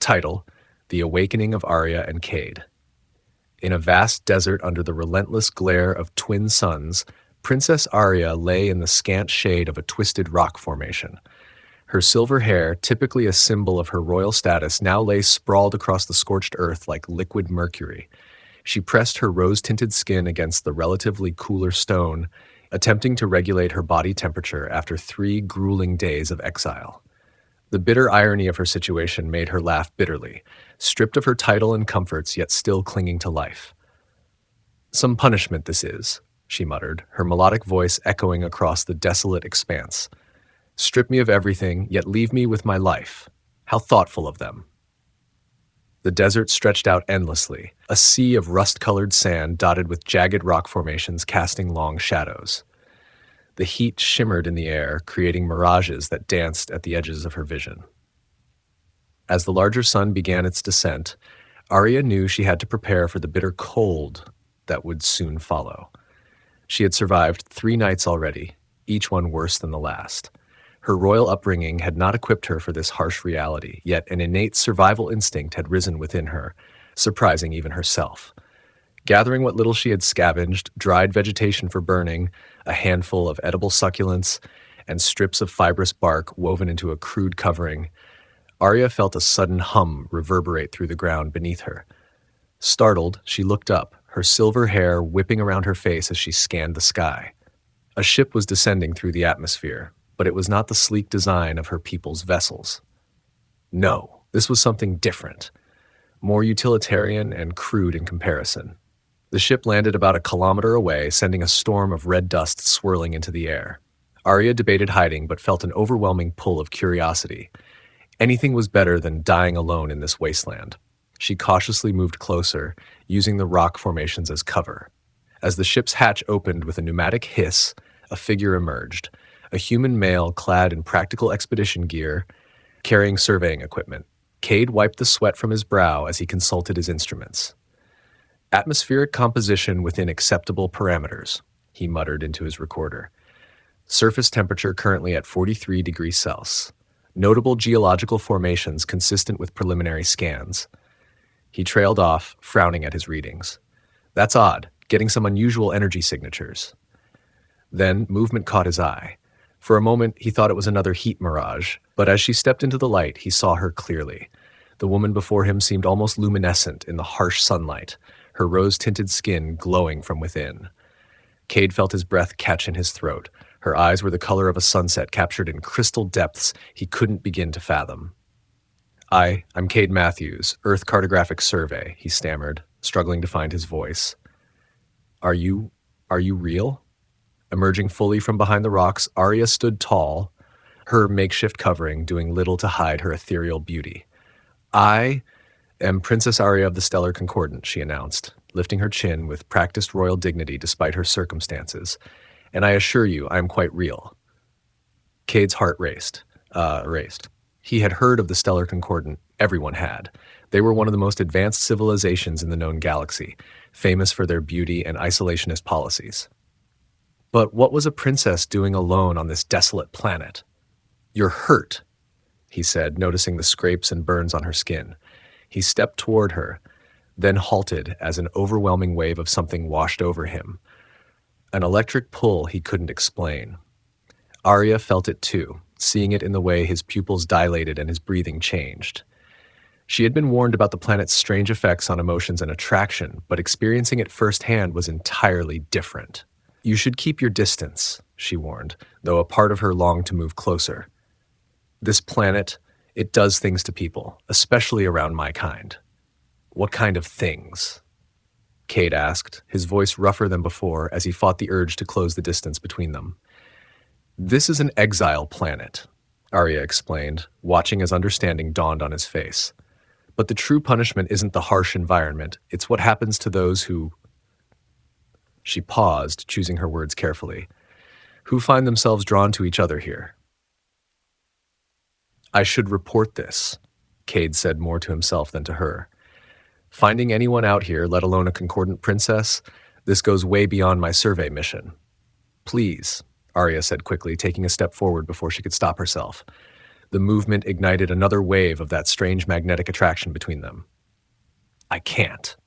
Title: The Awakening of Arya and Cade. In a vast desert under the relentless glare of twin suns, Princess Arya lay in the scant shade of a twisted rock formation. Her silver hair, typically a symbol of her royal status, now lay sprawled across the scorched earth like liquid mercury. She pressed her rose-tinted skin against the relatively cooler stone, attempting to regulate her body temperature after 3 grueling days of exile. The bitter irony of her situation made her laugh bitterly, stripped of her title and comforts, yet still clinging to life. "Some punishment this is," she muttered, her melodic voice echoing across the desolate expanse. "Strip me of everything, yet leave me with my life. How thoughtful of them." The desert stretched out endlessly, a sea of rust-colored sand dotted with jagged rock formations casting long shadows. The heat shimmered in the air, creating mirages that danced at the edges of her vision. As the larger sun began its descent, Arya knew she had to prepare for the bitter cold that would soon follow. She had survived 3 nights already, each one worse than the last. Her royal upbringing had not equipped her for this harsh reality, yet an innate survival instinct had risen within her, surprising even herself. Gathering what little she had scavenged, dried vegetation for burning, a handful of edible succulents, and strips of fibrous bark woven into a crude covering, Arya felt a sudden hum reverberate through the ground beneath her. Startled, she looked up, her silver hair whipping around her face as she scanned the sky. A ship was descending through the atmosphere, but it was not the sleek design of her people's vessels. No, this was something different, more utilitarian and crude in comparison. The ship landed about a kilometer away, sending a storm of red dust swirling into the air. Arya debated hiding, but felt an overwhelming pull of curiosity. Anything was better than dying alone in this wasteland. She cautiously moved closer, using the rock formations as cover. As the ship's hatch opened with a pneumatic hiss, a figure emerged, a human male clad in practical expedition gear, carrying surveying equipment. Cade wiped the sweat from his brow as he consulted his instruments. "Atmospheric composition within acceptable parameters," he muttered into his recorder. "Surface temperature currently at 43 degrees Celsius. Notable geological formations consistent with preliminary scans." He trailed off, frowning at his readings. "That's odd, getting some unusual energy signatures." Then movement caught his eye. For a moment, he thought it was another heat mirage, but as she stepped into the light, he saw her clearly. The woman before him seemed almost luminescent in the harsh sunlight, her rose-tinted skin glowing from within. Cade felt his breath catch in his throat. Her eyes were the color of a sunset captured in crystal depths he couldn't begin to fathom. I'm Cade Matthews, Earth Cartographic Survey," he stammered, struggling to find his voice. Are you real?" Emerging fully from behind the rocks, Arya stood tall, her makeshift covering doing little to hide her ethereal beauty. "I am Princess Arya of the Stellar Concordant," she announced, lifting her chin with practiced royal dignity despite her circumstances. "And I assure you, I am quite real." Cade's heart raced. He had heard of the Stellar Concordant. Everyone had. They were one of the most advanced civilizations in the known galaxy, famous for their beauty and isolationist policies. But what was a princess doing alone on this desolate planet? "You're hurt," he said, noticing the scrapes and burns on her skin. He stepped toward her, then halted as an overwhelming wave of something washed over him. An electric pull he couldn't explain. Arya felt it too, seeing it in the way his pupils dilated and his breathing changed. She had been warned about the planet's strange effects on emotions and attraction, but experiencing it firsthand was entirely different. "You should keep your distance," she warned, though a part of her longed to move closer. "This planet, it does things to people, especially around my kind." "What kind of things?" Cade asked, his voice rougher than before as he fought the urge to close the distance between them. "This is an exile planet," Arya explained, watching as understanding dawned on his face. "But the true punishment isn't the harsh environment, it's what happens to those who—" She paused, choosing her words carefully. "Who find themselves drawn to each other here." "I should report this," Cade said more to himself than to her. "Finding anyone out here, let alone a concordant princess, this goes way beyond my survey mission." "Please," Arya said quickly, taking a step forward before she could stop herself. The movement ignited another wave of that strange magnetic attraction between them. I can't.